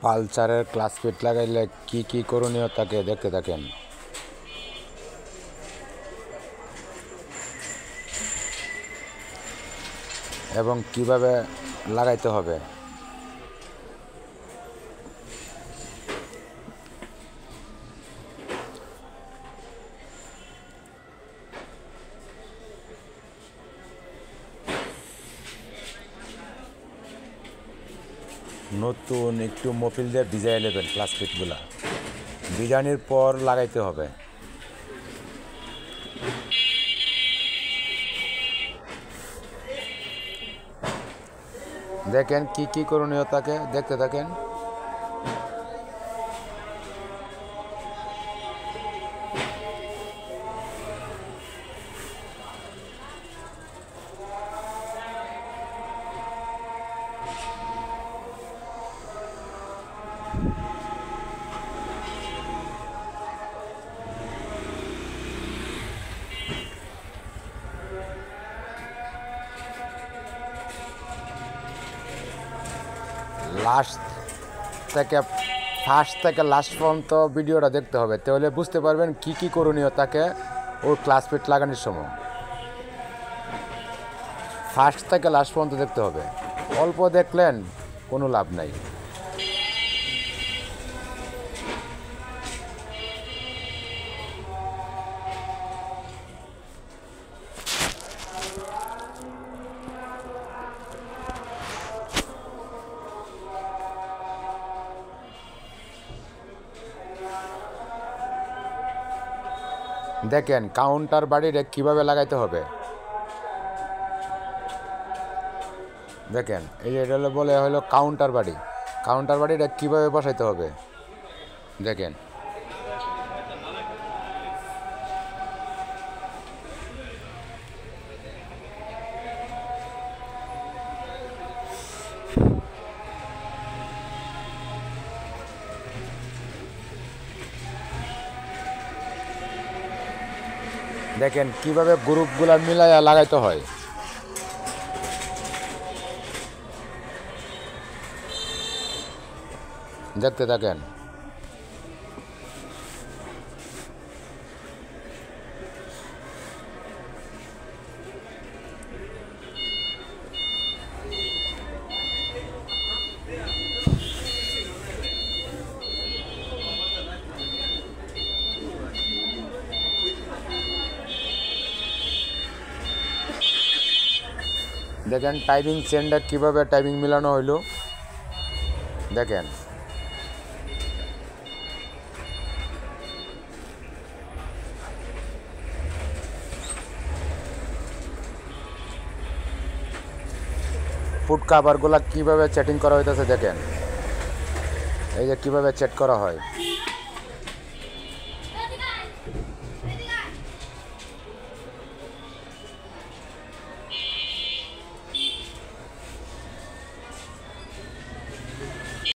পালসারের clutch plate লাগাইলে কি কি করণীয় থাকে দেখতে থাকেন। এবং কিভাবে লাগাইতে হবে। নতুন একটু মফিল দিয়ে ভিজাই নেবেন ক্লাচ প্লেটগুলা, ভিজানোর পর লাগাইতে হবে। দেখেন কি কি করণীয় থাকে, দেখতে থাকেন। ফার্স্ট থেকে লাস্ট পর্যন্ত ভিডিওটা দেখতে হবে, তাহলে বুঝতে পারবেন কি কি করণীয় থাকে ওর ক্লাচ প্লেট লাগানোর সময়। ফার্স্ট থেকে লাস্ট পর্যন্ত দেখতে হবে, অল্প দেখলেন কোনো লাভ নাই। দেখেন কাউন্টার বাড়িটা কীভাবে লাগাইতে হবে। দেখেন এই যে এটা বলে হলো কাউন্টার বাড়ি, কাউন্টার বাড়িটা কীভাবে বসাইতে হবে দেখেন। দেখেন কিভাবে গ্রুপগুলা মিলাইয়া লাগাইতে হয়। দেখতে থাকেন। দেখেন টাইমিং চেনটা কীভাবে টাইমিং মিলানো হইলো দেখেন। ফুড কাভারগুলা কীভাবে সেটিং করা হইতেছে দেখেন, এই যে কীভাবে সেট করা হয়।